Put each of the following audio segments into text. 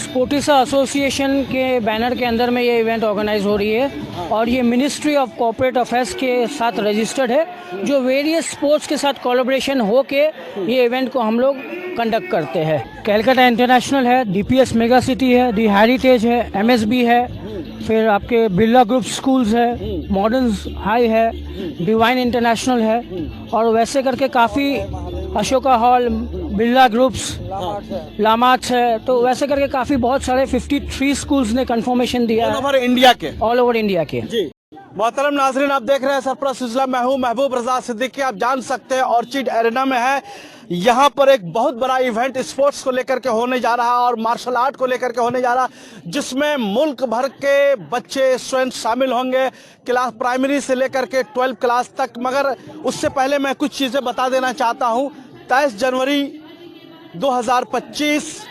स्पोर्टिसा association के banner के अंदर में ये इवेंट ऑर्गेनाइज हो रही है और ये मिनिस्ट्री ऑफ कॉर्पोरेट अफेयर्स के साथ रजिस्टर्ड है, जो वेरियस स्पोर्ट्स के साथ कोलैबोरेशन हो के ये इवेंट को हम लोग कंडक्ट करते हैं। कैलकाटा इंटरनेशनल है, डीपीएस मेगा सिटी है, दी हेरिटेज है, एमएसबी है, फिर आपके बिरला ग्रुप स्कूल्स है, मॉडर्न हाई है, डिवाइन इंटरनेशनल है और वैसे करके काफ़ी अशोका हॉल, बिरला ग्रुप्स, लामार्ट्स है, तो वैसे करके काफ़ी बहुत सारे 53 स्कूल्स ने कंफर्मेशन दिया है ऑल ओवर इंडिया के। ऑल ओवर इंडिया के। जी मोहतरम नाजरीन, आप देख रहे हैं सरप्राइज सिलसिला। मैं हूं महबूब रजा सिद्दीकी। आप जान सकते हैं ऑर्चिड एरेना में है। यहाँ पर एक बहुत बड़ा इवेंट स्पोर्ट्स को लेकर के होने जा रहा है और मार्शल आर्ट को लेकर के होने जा रहा है, जिसमें मुल्क भर के बच्चे स्टूडेंट शामिल होंगे, क्लास प्राइमरी से लेकर के 12 क्लास तक। मगर उससे पहले मैं कुछ चीज़ें बता देना चाहता हूँ। 23 जनवरी 2025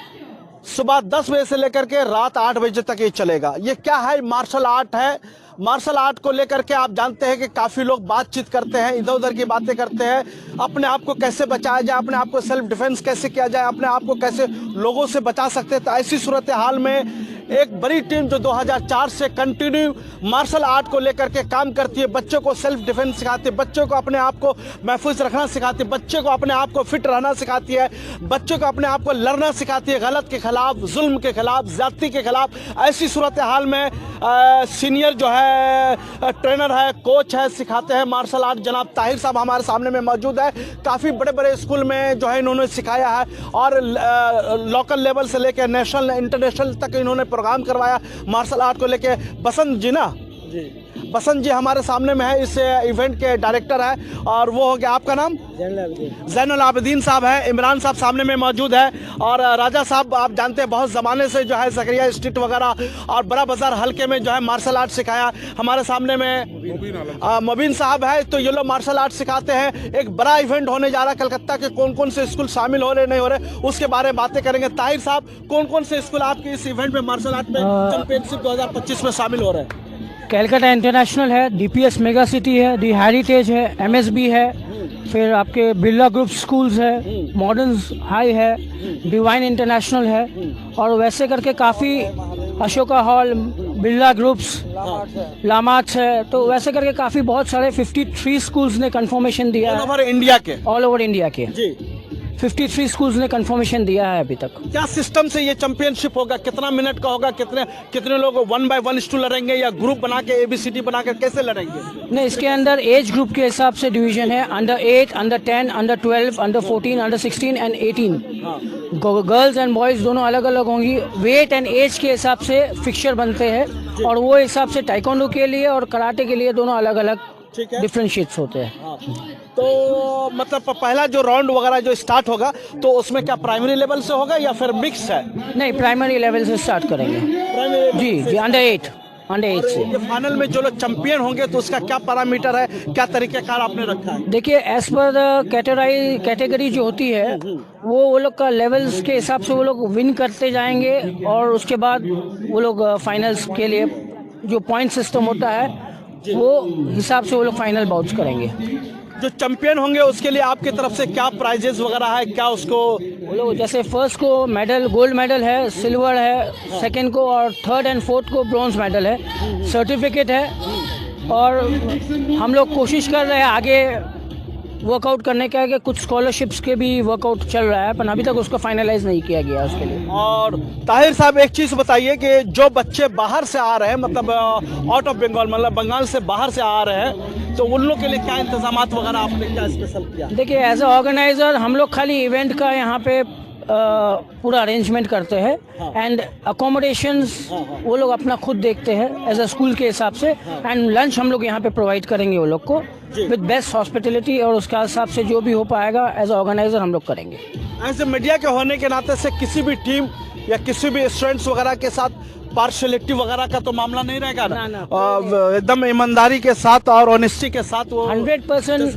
सुबह 10 बजे से लेकर के रात 8 बजे तक ये चलेगा। ये क्या है? मार्शल आर्ट है। मार्शल आर्ट को लेकर के आप जानते हैं कि काफ़ी लोग बातचीत करते हैं, इधर उधर की बातें करते हैं, अपने आप को कैसे बचाया जाए, अपने आप को सेल्फ डिफेंस कैसे किया जाए, अपने आप को कैसे लोगों से बचा सकते हैं। तो ऐसी सूरत हाल में एक बड़ी टीम जो 2004 से कंटिन्यू मार्शल आर्ट को लेकर के काम करती है, बच्चों को सेल्फ डिफेंस सिखाती है, बच्चों को अपने आप को महफूज रखना सिखाती है, बच्चों को अपने आप को फिट रहना सिखाती है, बच्चों को अपने आप को लड़ना सिखाती है, गलत के खिलाफ, जुल्म के खिलाफ, ज्यादती के खिलाफ। ऐसी सूरत हाल में सीनियर जो है ट्रेनर है, कोच है, सिखाते हैं मार्शल आर्ट, जनाब ताहिर साहब हमारे सामने में मौजूद है। काफ़ी बड़े बड़े स्कूल में जो है इन्होंने सिखाया है और लोकल लेवल से लेकर नेशनल इंटरनेशनल तक इन्होंने प्रोग्राम करवाया मार्शल आर्ट को लेके। बसंत जी ना जी, बसंत जी हमारे सामने में है, इस इवेंट के डायरेक्टर है। और वो हो गया, आपका नाम? जैनुल आबिदीन साहब है। इमरान साहब सामने में मौजूद है और राजा साहब आप जानते हैं बहुत ज़माने से जो है जकरिया स्ट्रीट वगैरह और बड़ा बाजार हल्के में जो है मार्शल आर्ट सिखाया। हमारे सामने में मुबीन साहब है। तो ये लोग मार्शल आर्ट सिखाते हैं। एक बड़ा इवेंट होने जा रहा है कलकत्ता के, कौन कौन से स्कूल शामिल हो रहे नहीं हो रहे उसके बारे में बातें करेंगे। ताहिर साहब, कौन कौन से स्कूल आपके इस इवेंट में मार्शल आर्ट में चैंपियनशिप 2025 में शामिल हो रहे हैं? कैलकाटा इंटरनेशनल है, डीपीएस मेगा सिटी है, दी हेरिटेज है, एमएसबी है, फिर आपके बिरला ग्रुप स्कूल्स है, मॉडर्न हाई है, डिवाइन इंटरनेशनल है और वैसे करके काफ़ी अशोका हॉल, बिरला ग्रुप्स, लामार्ट्स है, तो वैसे करके काफ़ी बहुत सारे 53 स्कूल्स ने कंफर्मेशन दिया है ऑल ओवर इंडिया के। ऑल ओवर इंडिया के जी 53 स्कूल्स ने कंफर्मेशन दिया है अभी तक। क्या सिस्टम से ये चैंपियनशिप होगा? कितना मिनट का होगा? कितने लोग 1 by 1 लड़ेंगे या ग्रुप बना के ABCD बना के कैसे लड़ेंगे? नहीं, इसके अंदर एज ग्रुप के हिसाब से डिवीजन है। Under 8, under 10, under 12, under 14, under 16 and 18। Girls and boys दोनों अलग अलग होंगी। वेट एंड एज के हिसाब से फिक्सचर बनते हैं और वो हिसाब से टाइकोंडो के लिए और कराटे के लिए दोनों अलग अलग डिफरेंशिएट्स होते हैं। तो मतलब पहला जो राउंड वगैरह जो स्टार्ट होगा तो उसमें क्या प्राइमरी लेवल से होगा या फिर मिक्स है? नहीं, प्राइमरी लेवल से स्टार्ट करेंगे। जी, अंडर 8 से। ये फाइनल में जो लोग चैंपियन होंगे तो उसका क्या पैरामीटर है, क्या तरीक़ेकार आपने रखा है? देखिए, एज पर कैटेगरी जो होती है वो लोग का लेवल्स के हिसाब से वो लोग विन करते जाएंगे और उसके बाद वो लोग फाइनल्स के लिए जो पॉइंट सिस्टम होता है वो हिसाब से वो लोग फाइनल बाउट्स करेंगे। जो चैंपियन होंगे उसके लिए आपकी तरफ से क्या प्राइजेस वगैरह है? क्या उसको वो लोग जैसे फर्स्ट को मेडल, गोल्ड मेडल है, सिल्वर है, सेकंड को और थर्ड एंड फोर्थ को ब्रॉन्ज मेडल है, सर्टिफिकेट है और हम लोग कोशिश कर रहे हैं आगे वर्कआउट करने का है कि कुछ स्कॉलरशिप्स के भी वर्कआउट चल रहा है, पर अभी तक उसको फाइनलाइज नहीं किया गया उसके लिए। और ताहिर साहब, एक चीज़ बताइए कि जो बच्चे बाहर से आ रहे हैं, मतलब आउट ऑफ बंगाल, मतलब बंगाल से बाहर से आ रहे हैं, तो उन लोग के लिए क्या इंतजामात वगैरह आपने क्या स्पेशल किया? देखिए, एज ए ऑर्गेनाइजर हम लोग खाली इवेंट का यहाँ पे पूरा अरेंजमेंट करते हैं एंड अकोमोडेशंस वो लोग अपना खुद देखते हैं एज अ स्कूल के हिसाब से, एंड लंच हम लोग यहाँ पे प्रोवाइड करेंगे वो लोग को विद बेस्ट हॉस्पिटलिटी और उसके हिसाब से जो भी हो पाएगा एज ऑर्गेनाइजर हम लोग करेंगे। एज ए मीडिया के होने के नाते से किसी भी टीम या किसी भी स्टूडेंट्स वगैरह के साथ पार्शलिटी वगैरह का तो मामला नहीं रहेगा ना? एकदम ईमानदारी के साथ और ऑनेस्टी के साथ वो 100%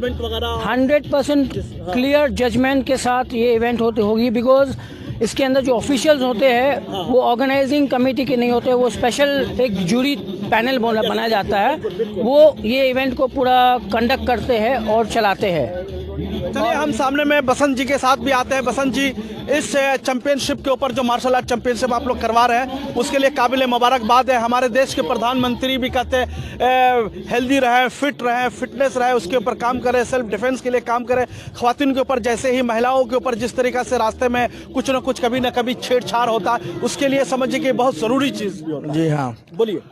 क्लियर जजमेंट के साथ ये इवेंट होगी, बिकॉज इसके अंदर जो ऑफिशियल्स होते हैं वो ऑर्गेनाइजिंग कमेटी के नहीं होते, वो स्पेशल एक जूरी पैनल बनाया जाता है, वो ये इवेंट को पूरा कंडक्ट करते हैं और चलाते हैं। चलिए हम सामने में बसंत जी के साथ भी आते हैं। बसंत जी, इस चैंपियनशिप के ऊपर जो मार्शल आर्ट चैंपियनशिप आप लोग करवा रहे हैं उसके लिए काबिल मुबारकबाद है। हमारे देश के प्रधानमंत्री भी कहते हैं हेल्दी रहें, फिट रहें, फिटनेस रहे, उसके ऊपर काम करें, सेल्फ डिफेंस के लिए काम करें। ख्वातीन के ऊपर जैसे ही महिलाओं के ऊपर जिस तरीके से रास्ते में कुछ ना कुछ कभी ना कभी छेड़छाड़ होता है, उसके लिए समझिए कि बहुत ज़रूरी चीज़ भी होता है। जी हाँ, बोलिए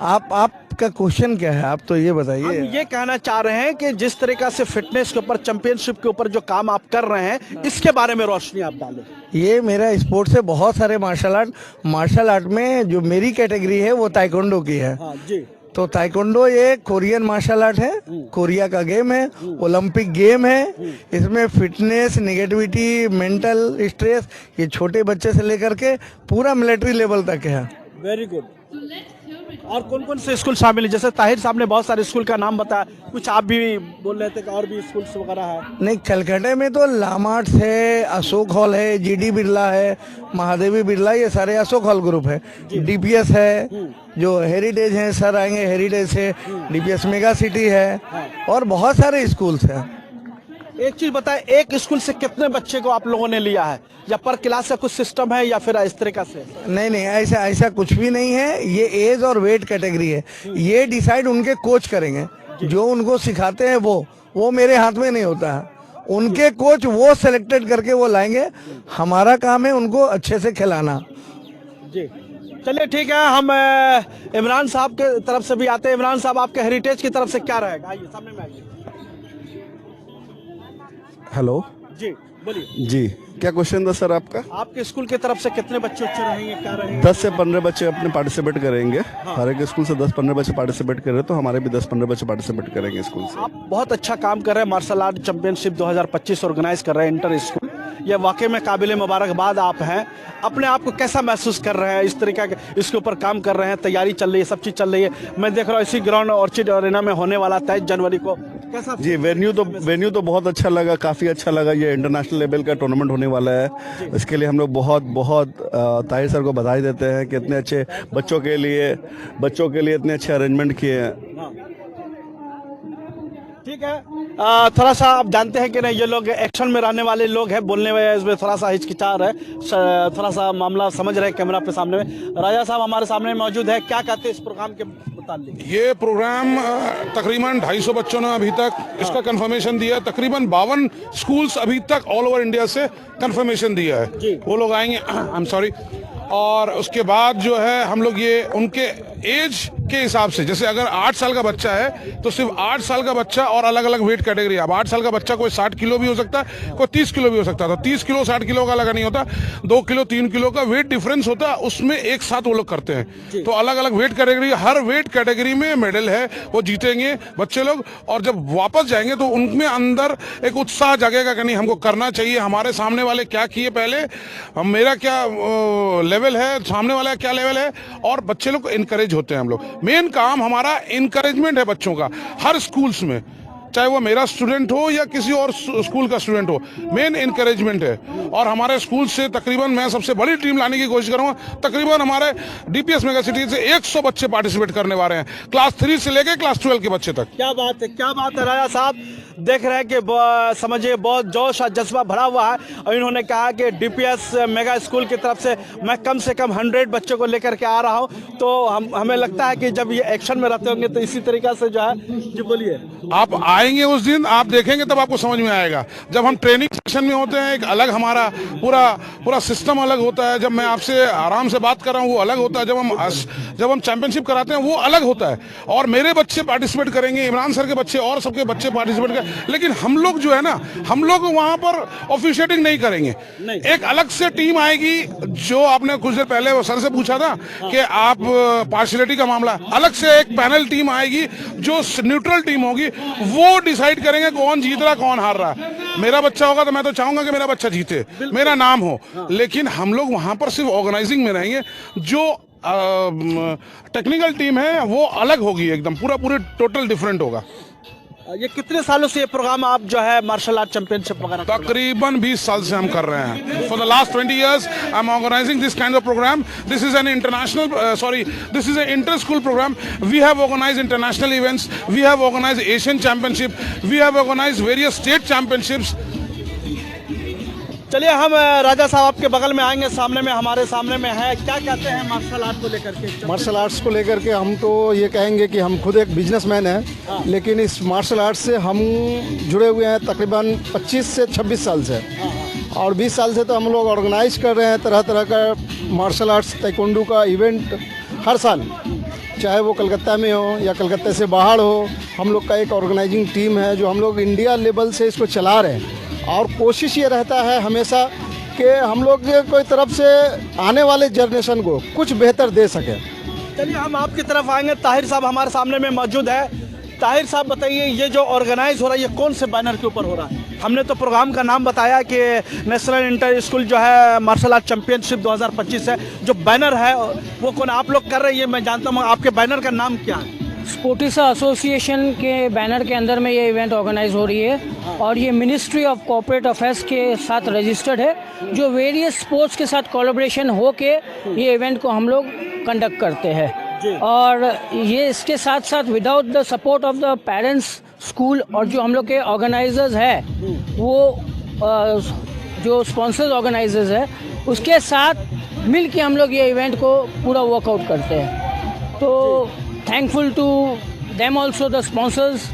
आपका क्वेश्चन क्या है? आप तो ये हम बताइए। ये कहना चाह रहे हैं कि जिस तरीका से फिटनेस के ऊपर, चैंपियनशिप के ऊपर जो काम आप कर रहे हैं, इसके बारे में रोशनी आप डालें। ये मेरा स्पोर्ट्स है, बहुत सारे मार्शल आर्ट में जो मेरी कैटेगरी है वो ताइक्वांडो की है। हाँ जी। तो ताइक्वांडो ये कोरियन मार्शल आर्ट है, कोरिया का गेम है, ओलंपिक गेम है। इसमें फिटनेस, नेगेटिविटी, मेंटल स्ट्रेस, ये छोटे बच्चे से लेकर के पूरा मिलिट्री लेवल तक है। Very good. और कौन कौन से स्कूल शामिल है? जैसे ताहिर साहब ने बहुत सारे स्कूल का नाम बताया, कुछ आप भी बोल रहे थे कि और भी स्कूल वगैरह है। नहीं, कलकत्ते में तो लामार्ट्स है, अशोक हॉल है, जीडी बिरला है, महादेवी बिरला, ये सारे अशोक हॉल ग्रुप है। डीपीएस है, जो हेरिटेज है, सर आएंगे हेरिटेज से, डीपीएस मेगा सिटी है, और बहुत सारे स्कूल्स हैं। एक चीज बताएं, एक स्कूल से कितने बच्चे को आप लोगों ने लिया है, या पर क्लास का कुछ सिस्टम है या फिर इस तरीका से? नहीं, ऐसा कुछ भी नहीं है। ये एज और वेट कैटेगरी है, ये डिसाइड उनके कोच करेंगे। जो उनको सिखाते हैं वो मेरे हाथ में नहीं होता है। उनके कोच वो सिलेक्टेड करके वो लाएंगे। हमारा काम है उनको अच्छे से खिलाना। जी, चलिए ठीक है। हम इमरान साहब के तरफ से भी आते हैं। इमरान साहब, आपके हेरिटेज की तरफ से क्या रहेगा? आइए सामने में आइए। हेलो जी बोलिए। जी, क्या क्वेश्चन था सर आपका? आपके स्कूल की तरफ से कितने बच्चे अच्छे रहेंगे, क्या रहेंगे? 10 से 15 बच्चे अपने पार्टिसिपेट करेंगे। हर एक स्कूल से 10-15 बच्चे पार्टिसिपेट कर रहे हैं, तो हमारे भी 10-15 बच्चे पार्टिसिपेट करेंगे स्कूल से। आप बहुत अच्छा काम कर रहे हैं। मार्शल आर्ट चैंपियनशिप 2025 ऑर्गेनाइज कर रहे हैं इंटर स्कूल। ये वाकई में काबिल मुबारकबाद आप हैं। अपने आप को कैसा महसूस कर रहे हैं? इस तरीका के इसके ऊपर काम कर रहे हैं, तैयारी चल रही है, सब चीज़ चल रही है। मैं देख रहा हूँ इसी ग्राउंड ऑर्चिड अरेना में होने वाला 23 जनवरी को। कैसा? जी, वेन्यू तो बहुत अच्छा लगा, काफ़ी अच्छा लगा। ये इंटरनेशनल लेवल का टूर्नामेंट होने वाला है। इसके लिए हम लोग बहुत ताहिर सर को बधाई देते हैं कि इतने अच्छे बच्चों के लिए इतने अच्छे अरेंजमेंट किए हैं। ठीक है। थोड़ा सा आप जानते हैं कि नहीं, ये लोग एक्शन में रहने वाले लोग हैं, बोलने में इसमें थोड़ा सा हिचकिचा रहे, थोड़ा सा मामला समझ रहे कैमरा पे सामने में। राजा साहब हमारे सामने मौजूद है, क्या कहते हैं इस प्रोग्राम के मुताबिक? ये प्रोग्राम तकरीबन 250 बच्चों ने अभी तक इसका कंफर्मेशन दिया। तकरीबन 52 स्कूल्स अभी तक ऑल ओवर इंडिया से कंफर्मेशन दिया है। वो लोग आएंगे, आई एम सॉरी। और उसके बाद जो है हम लोग ये उनके एज के हिसाब से, जैसे अगर 8 साल का बच्चा है तो सिर्फ 8 साल का बच्चा और अलग अलग वेट कैटेगरी। अब 8 साल का बच्चा कोई 60 किलो भी हो सकता है, कोई 30 किलो भी हो सकता है। तो 30 किलो 60 किलो का अलग नहीं होता, 2 किलो 3 किलो का वेट डिफरेंस होता है, उसमें एक साथ वो लोग करते हैं। तो अलग अलग वेट कैटेगरी, हर वेट कैटेगरी में मेडल है, वो जीतेंगे बच्चे लोग। और जब वापस जाएंगे तो उनमें अंदर एक उत्साह जगेगा कि नहीं, हमको करना चाहिए। हमारे सामने वाले क्या किए पहले, मेरा क्या लेवल है, सामने वाला क्या लेवल है, और बच्चे लोग इनकरेज होते हैं। हम लोग मेन काम हमारा इनकरेजमेंट है बच्चों का, हर स्कूल्स में, चाहे वो मेरा स्टूडेंट हो या किसी और स्कूल का स्टूडेंट हो, मेन इनकरेजमेंट है। और हमारे स्कूल से तकरीबन मैं सबसे बड़ी टीम लाने की कोशिश करूंगा। तकरीबन हमारे डीपीएस मेगा सिटी से 100 बच्चे पार्टिसिपेट करने वाले हैं, क्लास 3 से लेके क्लास 12 के बच्चे तक। क्या बात है, क्या बात है। राजा साहब देख रहे हैं कि समझिए बहुत जोश और जज्बा भरा हुआ है। और इन्होंने कहा कि डीपीएस मेगा स्कूल की तरफ से मैं कम से कम 100 बच्चों को लेकर के आ रहा हूं। तो हमें लगता है कि जब ये एक्शन में रहते होंगे तो इसी तरीका से जो है। जी बोलिए। आप आएंगे उस दिन, आप देखेंगे तब आपको समझ में आएगा। जब हम ट्रेनिंग सेक्शन में होते हैं, एक अलग हमारा पूरा सिस्टम अलग होता है। जब मैं आपसे आराम से बात कर रहा हूँ वो अलग होता है। जब हम चैंपियनशिप कराते हैं वो अलग होता है। और मेरे बच्चे पार्टिसिपेट करेंगे, इमरान सर के बच्चे और सबके बच्चे पार्टिसिपेट करेंगे। लेकिन हम लोग जो है ना, हम लोग वहां पर ऑफिशिएटिंग नहीं करेंगे। एक अलग से टीम आएगी। जो आपने कुछ देर पहले वो सर से पूछा था कि आप पार्शियलिटी का मामला, अलग से एक पैनल टीम आएगी जो न्यूट्रल टीम होगी, वो डिसाइड करेंगे कौन जीत रहा कौन हार रहा है। मेरा बच्चा होगा तो मैं तो चाहूंगा कि मेरा बच्चा जीते, मेरा नाम हो। लेकिन हम लोग वहां पर सिर्फ ऑर्गेनाइजिंग में रहेंगे। जो टेक्निकल टीम है वो अलग होगी, एकदम पूरे टोटल डिफरेंट होगा। ये कितने सालों से ये प्रोग्राम आप जो है मार्शल आर्ट चैंपियनशिप वगैरह कर रहे तकरीबन 20 साल से हम कर रहे हैं. For the last 20 years I am organizing this kind of program. This is an this is an inter school program. We have organized international events, we have organized Asian championship, we have organized various state championships. चलिए हम राजा साहब आपके बगल में आएंगे. सामने में हमारे सामने में है, क्या कहते हैं मार्शल आर्ट को लेकर के? मार्शल आर्ट्स को लेकर के हम तो ये कहेंगे कि हम खुद एक बिजनेसमैन हैं, लेकिन इस मार्शल आर्ट से हम जुड़े हुए हैं तकरीबन 25 से 26 साल से. और 20 साल से तो हम लोग ऑर्गेनाइज कर रहे हैं तरह तरह का मार्शल आर्ट्स ताइक्वांडो का इवेंट हर साल, चाहे वो कलकत्ता में हो या कलकत्ता से बाहर हो. हम लोग का एक ऑर्गेनाइजिंग टीम है जो हम लोग इंडिया लेवल से इसको चला रहे हैं. और कोशिश ये रहता है हमेशा कि हम लोग कोई तरफ से आने वाले जनरेशन को कुछ बेहतर दे सके. चलिए हम आपकी तरफ आएंगे. ताहिर साहब हमारे सामने में मौजूद है. ताहिर साहब बताइए, ये जो ऑर्गेनाइज हो रहा है ये कौन से बैनर के ऊपर हो रहा है? हमने तो प्रोग्राम का नाम बताया कि नेशनल इंटर स्कूल जो है मार्शल आर्ट चैंपियनशिप 2025 है. जो बैनर है वो कौन आप लोग कर रहे हैं ये मैं जानता हूँ. आपके बैनर का नाम क्या है? स्पोर्टिसा एसोसिएशन के बैनर के अंदर में ये इवेंट ऑर्गेनाइज हो रही है और ये मिनिस्ट्री ऑफ कॉर्पोरेट अफेयर्स के साथ रजिस्टर्ड है, जो वेरियस स्पोर्ट्स के साथ कोलैबोरेशन हो के ये इवेंट को हम लोग कंडक्ट करते हैं. और ये इसके साथ साथ without the support of the parents, school और जो हम लोग के ऑर्गेनाइजर्स है वो जो स्पॉन्सर्स ऑर्गेनाइजर्स है उसके साथ मिल के हम लोग ये इवेंट को पूरा वर्कआउट करते हैं. तो thankful to them also, the sponsors,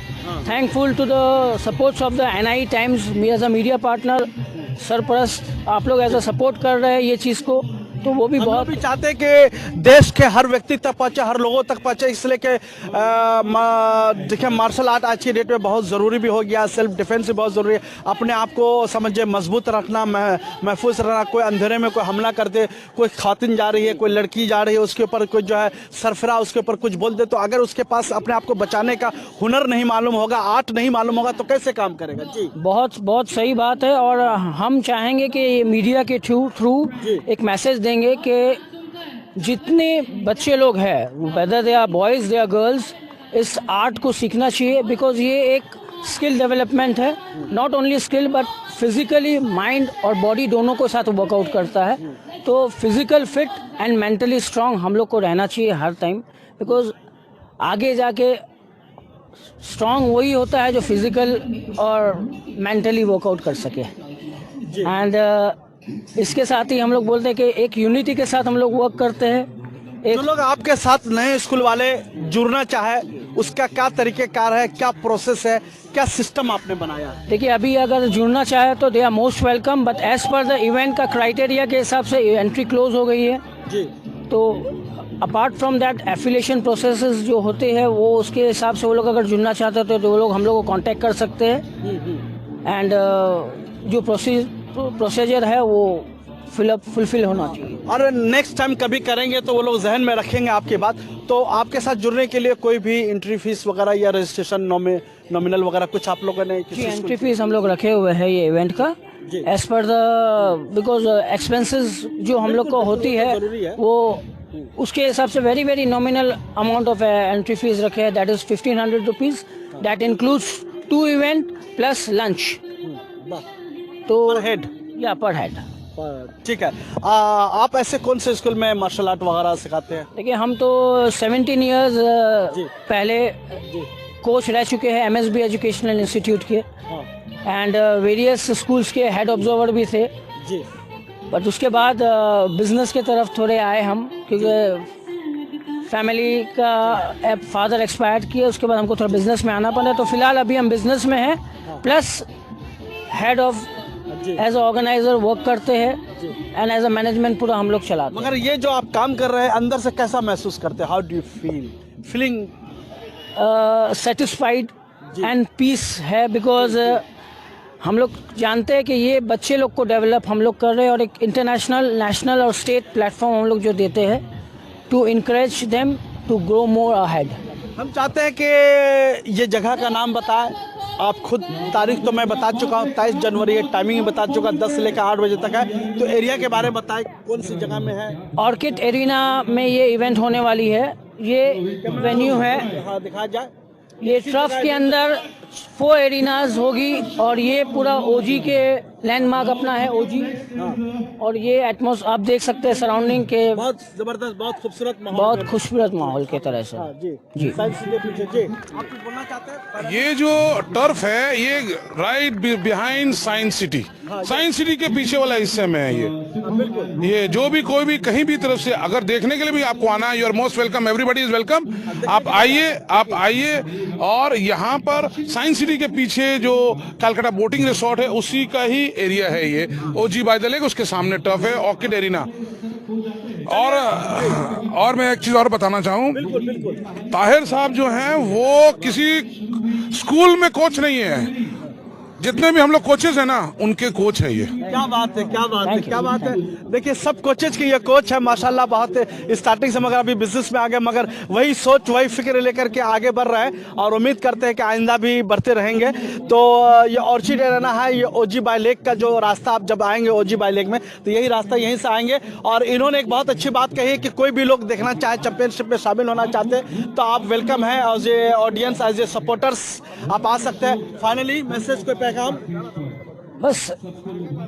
thankful to the supports of the NI Times, me as a media partner, सरपरस्त आप लोग ऐसा सपोर्ट कर रहे हैं ये चीज़ को, तो वो भी बहुत भी चाहते हैं कि देश के हर व्यक्ति तक पहुंचे, हर लोगों तक पहुंचे. इसलिए कि देखिए मार्शल आर्ट आज की डेट में बहुत ज़रूरी भी हो गया. सेल्फ डिफेंस भी बहुत ज़रूरी है. अपने आप को समझिए मजबूत रखना, महफूज रखना. कोई अंधेरे में कोई हमला कर दे, कोई खातिन जा रही है, कोई लड़की जा रही है, उसके ऊपर कोई जो है सरफरा उसके ऊपर कुछ बोल दे, तो अगर उसके पास अपने आप को बचाने का हुनर नहीं मालूम होगा, आर्ट नहीं मालूम होगा, तो कैसे काम करेगा? जी बहुत बहुत सही बात है. और हम चाहेंगे कि मीडिया के थ्रू एक मैसेज देंगे कि जितने बच्चे लोग हैं, whether they are boys they are girls, इस आर्ट को सीखना चाहिए. बिकॉज ये एक स्किल डेवलपमेंट है, not only skill but physically mind और बॉडी दोनों को साथ वर्कआउट करता है. तो physical fit and mentally strong हम लोग को रहना चाहिए हर टाइम, बिकॉज आगे जाके स्ट्रांग वही होता है जो फिजिकल और मेंटली वर्कआउट कर सके. एंड इसके साथ ही हम लोग बोलते हैं कि एक यूनिटी के साथ हम लोग वर्क करते हैं. जो लोग आपके साथ नए स्कूल वाले जुड़ना चाहे उसका क्या तरीक़ेकार है, क्या प्रोसेस है, क्या सिस्टम आपने बनाया है? देखिए अभी अगर जुड़ना चाहे तो they are most welcome, but as per the event का क्राइटेरिया के हिसाब से एंट्री क्लोज हो गई है. जी. तो apart from that affiliation processes जो होते हैं वो उसके हिसाब से वो लोग अगर जुड़ना चाहते हैं तो वो लोग हम लोग को कांटेक्ट कर सकते हैं. एंड जो प्रोसीजर है वो फुलफिल होना चाहिए. और नेक्स्ट टाइम कभी करेंगे तो वो लोग जहन में रखेंगे आपकी बात. तो आपके साथ जुड़ने के लिए कोई भी एंट्री फीस वगैरह या रजिस्ट्रेशन नॉमिनल वगैरह कुछ आप लोगों ने? जी एंट्री फीस हम लोग रखे हुए हैं ये इवेंट का as per the, because expenses जो हम लोग को होती है वो उसके हिसाब से very very nominal amount of entry fees रखे हैं. That is 1500 rupees. That includes 2 event plus lunch. तो पर हेड या पर हेड. ठीक है. आप ऐसे कौन से स्कूल में मार्शल आर्ट वगैरह सिखाते हैं? देखिए हम तो 17 ईयर्स पहले कोच रह चुके हैं MSB एजुकेशनल इंस्टीट्यूट के. एंड वेरियस स्कूल्स के हेड ऑब्जर्वर भी थे. जी. बट उसके बाद बिजनेस के तरफ थोड़े आए हम, क्योंकि फैमिली का फादर एक्सपायर किए, उसके बाद हमको थोड़ा बिजनेस में आना पड़ा. तो फिलहाल अभी हम बिजनेस में हैं, plus head of as a organizer work करते हैं एंड एज अ मैनेजमेंट पूरा हम लोग चलाते हैं. मगर ये जो आप काम कर रहे हैं अंदर से कैसा महसूस करते हैं? How do you feeling? Satisfied and peace है, बिकॉज हम लोग जानते हैं कि ये बच्चे लोग को डेवलप हम लोग कर रहे हैं और एक इंटरनेशनल, नेशनल और स्टेट प्लेटफॉर्म हम लोग जो देते हैं to encourage them to grow more ahead. हम चाहते हैं कि ये जगह का नाम बताएं. आप खुद तारीख तो मैं बता चुका हूँ, 23 जनवरी है. टाइमिंग बता चुका, 10 से लेकर 8 बजे तक है. तो एरिया के बारे में बताएं, कौन सी जगह में है? ऑर्किड एरिना में ये इवेंट होने वाली है. ये वेन्यू है, हाँ दिखाया जाए. ये ट्रफ के अंदर 4 एरिनाज होगी और ये पूरा ओजी के लैंडमार्क अपना है ओजी। और ये एटमॉस आप देख सकते हैं सराउंडिंग के बहुत जबरदस्त, बहुत खूबसूरत माहौल बहुत में। खूबसूरत माहौल की तरह से। जी साइंस सिटी के पीछे जी आप कुछ बोलना चाहते हैं? ये जो टर्फ है ये right behind science city, science city के पीछे वाला हिस्से में है ये जो भी कोई भी कहीं भी तरफ से अगर देखने के लिए भी आपको आना है, you are most welcome, everybody is welcome. आप आइए और यहाँ पर साइंस सिटी के पीछे जो कलकत्ता बोटिंग रिसोर्ट है उसी का ही एरिया है ये ओजी बाय द लेक, उसके सामने टर्फ है ऑर्किड एरिना। और मैं एक चीज और बताना चाहूँ, ताहिर साहब जो हैं वो किसी स्कूल में कोच नहीं है, जितने भी हम लोग कोचेस हैं ना उनके कोच है ये। क्या बात है, क्या बात है, क्या बात है। देखिए सब कोचेज के ये कोच है माशाल्लाह, बहुत स्टार्टिंग से मगर अभी बिजनेस में आ गए, मगर वही सोच वही फिक्र लेकर के आगे बढ़ रहे हैं और उम्मीद करते हैं कि आइंदा भी बढ़ते रहेंगे। तो ये ऑर्चिड एरिना है, ये ओजी बाय लेक का जो रास्ता, आप जब आएंगे ओजी बाय लेक में तो यही रास्ता यहीं से आएंगे। और इन्होंने एक बहुत अच्छी बात कही है कि कोई भी लोग देखना चाहे, चैंपियनशिप में शामिल होना चाहते हैं तो आप वेलकम है, as a audience, as a supporters आप आ सकते हैं। फाइनली मैसेज कोई पैगाम? बस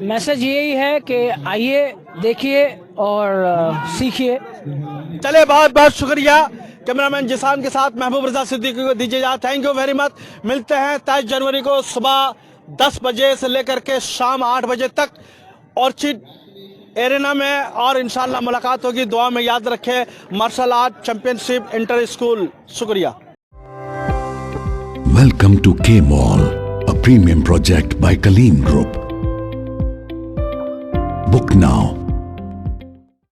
मैसेज यही है कि आइए, देखिए और सीखिए। चले बहुत बहुत शुक्रिया कैमरामैन जिसान के साथ महबूब रजा सिद्दीकी को दीजिए जा। Thank you very much. मिलते हैं 23 जनवरी को सुबह 10 बजे से लेकर के शाम 8 बजे तक ऑर्चिड एरिना में, और इंशाल्लाह मुलाकात होगी। दुआ में याद रखें martial art championship inter school. शुक्रिया। Welcome to K Mall, a premium project by Kaleem Group. Book now